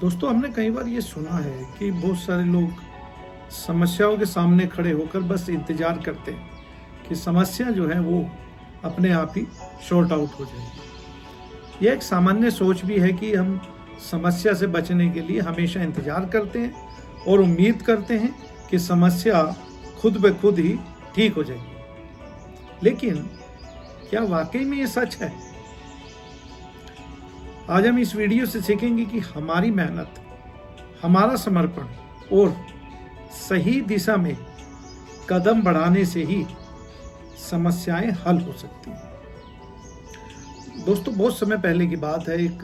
दोस्तों, हमने कई बार ये सुना है कि बहुत सारे लोग समस्याओं के सामने खड़े होकर बस इंतजार करते हैं कि समस्या जो है वो अपने आप ही सॉर्ट आउट हो जाएगी। यह एक सामान्य सोच भी है कि हम समस्या से बचने के लिए हमेशा इंतजार करते हैं और उम्मीद करते हैं कि समस्या खुद ब खुद ही ठीक हो जाएगी। लेकिन क्या वाकई में ये सच है? आज हम इस वीडियो से सीखेंगे कि हमारी मेहनत, हमारा समर्पण और सही दिशा में कदम बढ़ाने से ही समस्याएं हल हो सकती हैं। दोस्तों, बहुत समय पहले की बात है। एक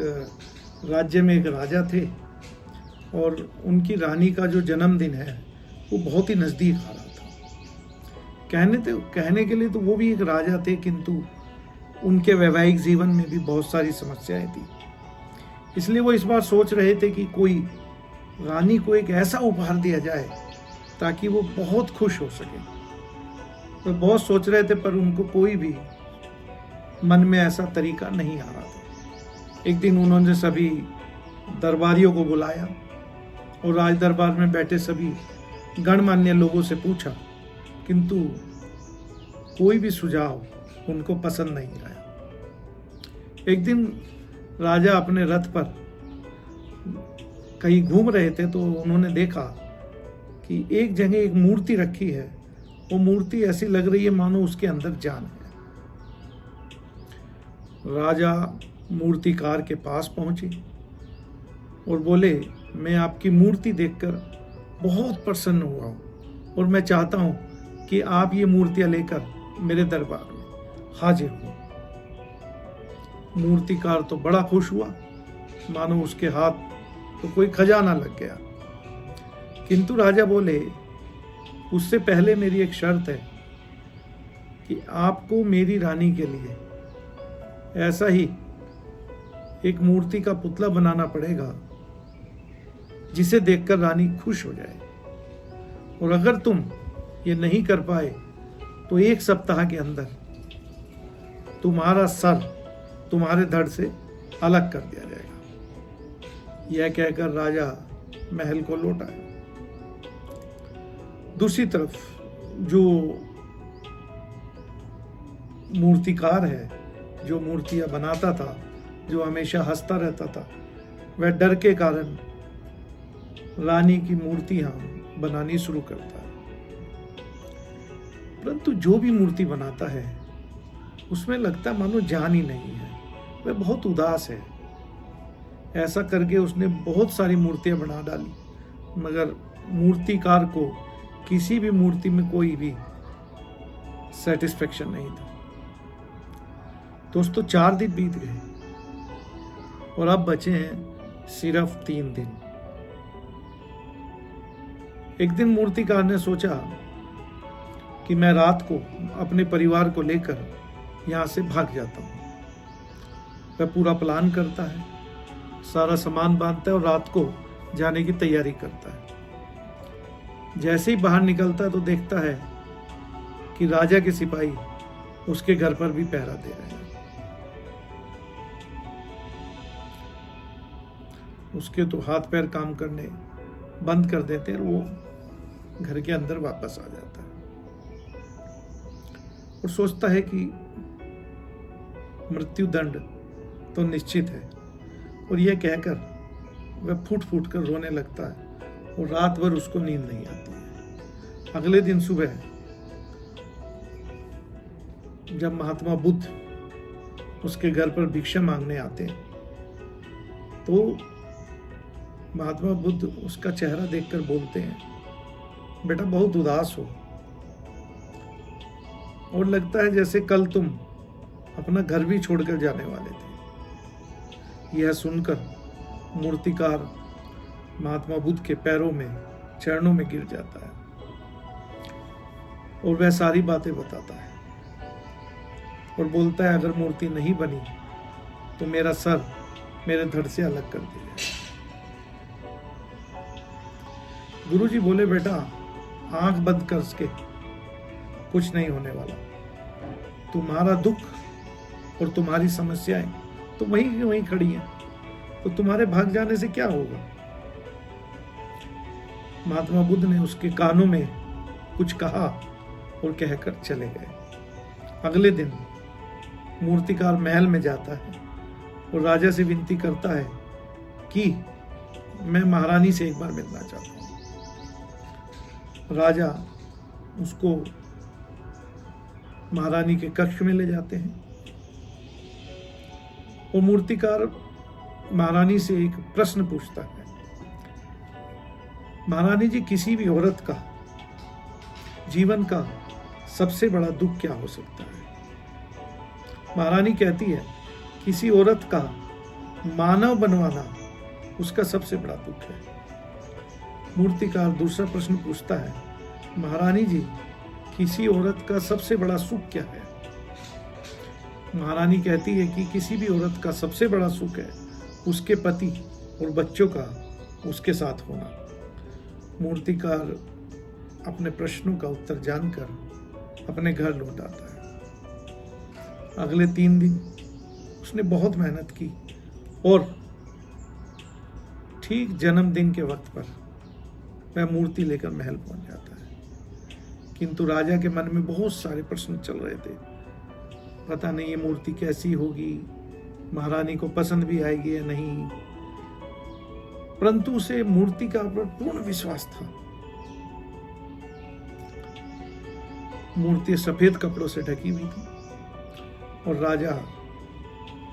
राज्य में एक राजा थे और उनकी रानी का जो जन्मदिन है वो बहुत ही नज़दीक आ रहा था। कहने के लिए तो वो भी एक राजा थे, किंतु उनके वैवाहिक जीवन में भी बहुत सारी समस्याएं थी। इसलिए वो इस बार सोच रहे थे कि कोई रानी को एक ऐसा उपहार दिया जाए ताकि वो बहुत खुश हो सके। वो बहुत सोच रहे थे, पर उनको कोई भी मन में ऐसा तरीका नहीं आ रहा था। एक दिन उन्होंने सभी दरबारियों को बुलाया और राज दरबार में बैठे सभी गणमान्य लोगों से पूछा, किंतु कोई भी सुझाव उनको पसंद नहीं आया। एक दिन राजा अपने रथ पर कहीं घूम रहे थे तो उन्होंने देखा कि एक जगह एक मूर्ति रखी है। वो मूर्ति ऐसी लग रही है मानो उसके अंदर जान है। राजा मूर्तिकार के पास पहुंचे और बोले, मैं आपकी मूर्ति देखकर बहुत प्रसन्न हुआ हूं और मैं चाहता हूं कि आप ये मूर्तियां लेकर मेरे दरबार में हाजिर हो। मूर्तिकार तो बड़ा खुश हुआ, मानो उसके हाथ तो कोई खजाना लग गया। किंतु राजा बोले, उससे पहले मेरी एक शर्त है कि आपको मेरी रानी के लिए ऐसा ही एक मूर्ति का पुतला बनाना पड़ेगा जिसे देखकर रानी खुश हो जाए। और अगर तुम ये नहीं कर पाए तो 1 सप्ताह के अंदर तुम्हारा सर तुम्हारे धड़ से अलग कर दिया जाएगा। यह कहकर राजा महल को लौट आया। दूसरी तरफ जो मूर्तिकार है, जो मूर्तियां बनाता था, जो हमेशा हंसता रहता था, वह डर के कारण रानी की मूर्तियां बनानी शुरू करता है। परंतु जो भी मूर्ति बनाता है उसमें लगता मानो जान ही नहीं है, वह बहुत उदास है। ऐसा करके उसने बहुत सारी मूर्तियां बना डाली, मगर मूर्तिकार को किसी भी मूर्ति में कोई भी सेटिस्फेक्शन नहीं था। दोस्तों, 4 दिन बीत गए और अब बचे हैं सिर्फ 3 दिन। एक दिन मूर्तिकार ने सोचा कि मैं रात को अपने परिवार को लेकर यहाँ से भाग जाता हूँ। वह पूरा प्लान करता है, सारा सामान बांधता है और रात को जाने की तैयारी करता है। जैसे ही बाहर निकलता है तो देखता है कि राजा के सिपाही उसके घर पर भी पहरा दे रहे हैं। उसके तो हाथ पैर काम करने बंद कर देते हैं और वो घर के अंदर वापस आ जाता है और सोचता है कि मृत्यु दंड तो निश्चित है। और यह कहकर वह फूट फूट कर रोने लगता है और रात भर उसको नींद नहीं आती है। अगले दिन सुबह जब महात्मा बुद्ध उसके घर पर भिक्षा मांगने आते हैं तो महात्मा बुद्ध उसका चेहरा देखकर बोलते हैं, बेटा बहुत उदास हो और लगता है जैसे कल तुम अपना घर भी छोड़कर जाने वाले थे। यह सुनकर मूर्तिकार महात्मा बुद्ध के पैरों में, चरणों में गिर जाता है और वह सारी बातें बताता है और बोलता है, अगर मूर्ति नहीं बनी तो मेरा सर मेरे धड़ से अलग कर दिया जाए। गुरुजी बोले, बेटा आंख बंद कर के कुछ नहीं होने वाला। तुम्हारा दुख और तुम्हारी समस्याएं तो वहीं की वहीं खड़ी हैं, तो तुम्हारे भाग जाने से क्या होगा? महात्मा बुद्ध ने उसके कानों में कुछ कहा और कहकर चले गए। अगले दिन मूर्तिकार महल में जाता है और राजा से विनती करता है कि मैं महारानी से एक बार मिलना चाहता हूँ। राजा उसको महारानी के कक्ष में ले जाते हैं और मूर्तिकार महारानी से एक प्रश्न पूछता है, महारानी जी, किसी भी औरत का जीवन का सबसे बड़ा दुख क्या हो सकता है? महारानी कहती है, किसी औरत का मानव बनवाना उसका सबसे बड़ा दुख है। मूर्तिकार दूसरा प्रश्न पूछता है, महारानी जी, किसी औरत का सबसे बड़ा सुख क्या है? महारानी कहती है कि किसी भी औरत का सबसे बड़ा सुख है उसके पति और बच्चों का उसके साथ होना। मूर्तिकार अपने प्रश्नों का उत्तर जानकर अपने घर लौट आता है। अगले 3 दिन उसने बहुत मेहनत की और ठीक जन्मदिन के वक्त पर वह मूर्ति लेकर महल पहुंच जाता है। किंतु राजा के मन में बहुत सारे प्रश्न चल रहे थे। पता नहीं ये मूर्ति कैसी होगी, महारानी को पसंद भी आएगी या नहीं, परंतु उसे मूर्ति का पर पूर्ण विश्वास था। मूर्ति सफेद कपड़ों से ढकी हुई थी और राजा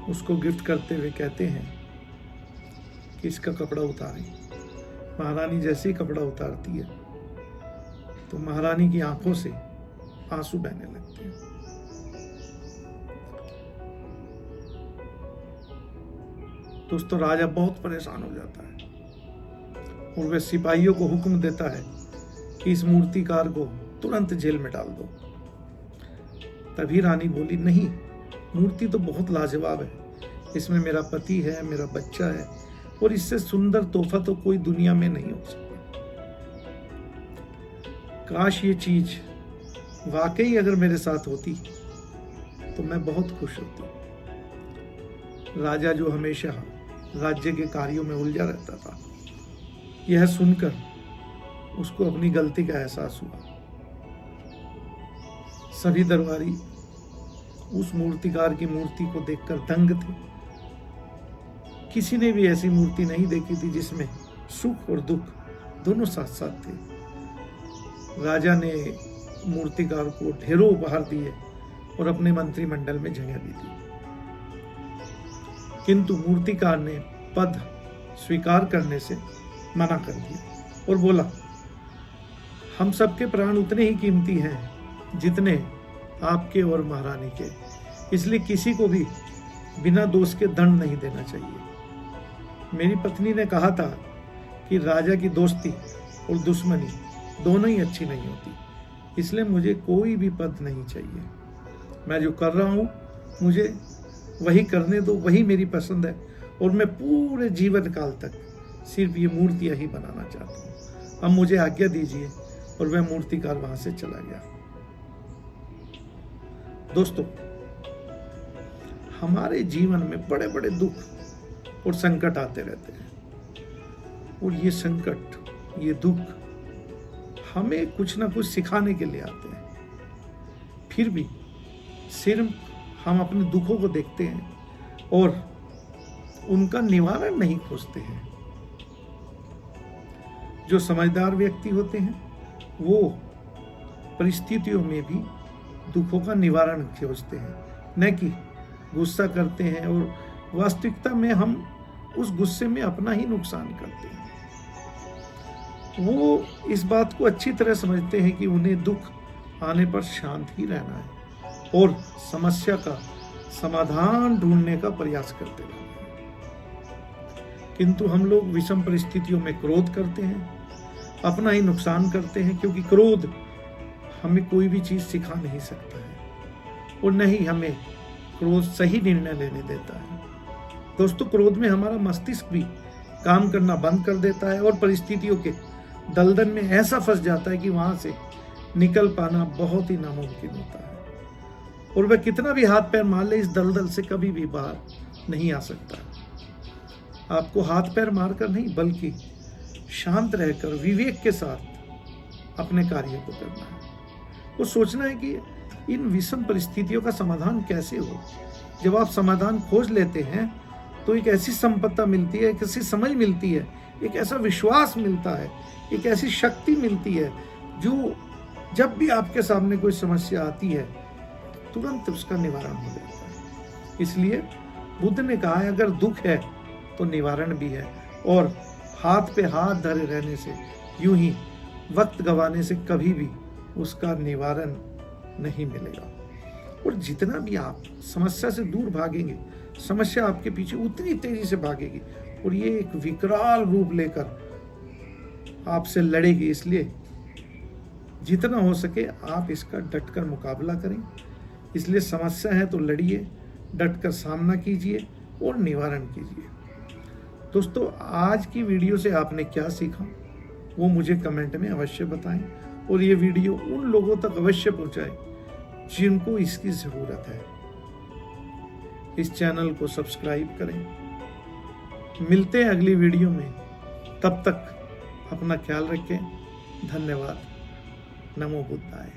उसको गिफ्ट करते हुए कहते हैं कि इसका कपड़ा उतारें। महारानी जैसे ही कपड़ा उतारती है तो महारानी की आंखों से आंसू बहने लगते हैं। दोस्तों, राजा बहुत परेशान हो जाता है और वह सिपाहियों को हुक्म देता है कि इस मूर्तिकार को तुरंत जेल में डाल दो। तभी रानी बोली, नहीं, मूर्ति तो बहुत लाजवाब है, इसमें मेरा पति है, मेरा बच्चा है और इससे सुंदर तोहफा तो कोई दुनिया में नहीं हो सकता। काश ये चीज वाकई अगर मेरे साथ होती तो मैं बहुत खुश होती। राजा, जो हमेशा राज्य के कार्यों में उलझा रहता था, यह सुनकर उसको अपनी गलती का एहसास हुआ। सभी दरबारी उस मूर्तिकार की मूर्ति को देखकर दंग थे। किसी ने भी ऐसी मूर्ति नहीं देखी थी जिसमें सुख और दुख दोनों साथ साथ थे। राजा ने मूर्तिकार को ढेरों उपहार दिए और अपने मंत्रिमंडल में जगह भी दी, किंतु मूर्तिकार ने पद स्वीकार करने से मना कर दिया और बोला, हम सबके प्राण उतने ही कीमती हैं जितने आपके और महारानी के, इसलिए किसी को भी बिना दोष के दंड नहीं देना चाहिए। मेरी पत्नी ने कहा था कि राजा की दोस्ती और दुश्मनी दोनों ही अच्छी नहीं होती, इसलिए मुझे कोई भी पद नहीं चाहिए। मैं जो कर रहा हूँ मुझे वही करने दो, वही मेरी पसंद है और मैं पूरे जीवन काल तक सिर्फ ये मूर्तियाँ ही बनाना चाहता हूँ। अब मुझे आज्ञा दीजिए। और वह मूर्तिकार वहां से चला गया। दोस्तों, हमारे जीवन में बड़े बड़े दुख और संकट आते रहते हैं और ये संकट, ये दुख हमें कुछ ना कुछ सिखाने के लिए आते हैं। फिर भी सिर्फ हम अपने दुखों को देखते हैं और उनका निवारण नहीं खोजते हैं। जो समझदार व्यक्ति होते हैं वो परिस्थितियों में भी दुखों का निवारण खोजते हैं, न कि गुस्सा करते हैं और वास्तविकता में हम उस गुस्से में अपना ही नुकसान करते हैं। वो इस बात को अच्छी तरह समझते हैं कि उन्हें दुख आने पर शांत ही रहना है और समस्या का समाधान ढूंढने का प्रयास करते रहना है। किंतु हम लोग विषम परिस्थितियों में क्रोध करते हैं, अपना ही नुकसान करते हैं, क्योंकि क्रोध हमें कोई भी चीज सिखा नहीं सकता है और न ही हमें क्रोध सही निर्णय लेने देता है। दोस्तों, क्रोध में हमारा मस्तिष्क भी काम करना बंद कर देता है और परिस्थितियों के दलदल में ऐसा फंस जाता है कि वहां से निकल पाना बहुत ही नामुमकिन होता है और वह कितना भी हाथ पैर मार ले, इस दलदल से कभी भी बाहर नहीं आ सकता। आपको हाथ पैर मारकर नहीं बल्कि शांत रहकर विवेक के साथ अपने कार्य को करना है। वो सोचना है कि इन विषम परिस्थितियों का समाधान कैसे हो। जब आप समाधान खोज लेते हैं तो एक ऐसी संपत्ति मिलती है, एक ऐसी समझ मिलती है, एक ऐसा विश्वास मिलता है, एक ऐसी शक्ति मिलती है जो जब भी आपके सामने कोई समस्या आती है तुरंत उसका निवारण हो जाता है। इसलिए बुद्ध ने कहा है अगर दुख है तो निवारण भी है, और हाथ पे हाथ धरे रहने से, यूं ही वक्त गंवाने से कभी भी उसका निवारण नहीं मिलेगा। और जितना भी आप समस्या से दूर भागेंगे, समस्या आपके पीछे उतनी तेजी से भागेगी और ये एक विकराल रूप लेकर आपसे लड़ेगी। इसलिए जितना हो सके आप इसका डटकर मुकाबला करें। इसलिए समस्या है तो लड़िए, डटकर सामना कीजिए और निवारण कीजिए। दोस्तों, आज की वीडियो से आपने क्या सीखा वो मुझे कमेंट में अवश्य बताएं, और ये वीडियो उन लोगों तक अवश्य पहुंचाएं जिनको इसकी ज़रूरत है। इस चैनल को सब्सक्राइब करें। मिलते हैं अगली वीडियो में, तब तक अपना ख्याल रखें। धन्यवाद। नमो बुद्धाय।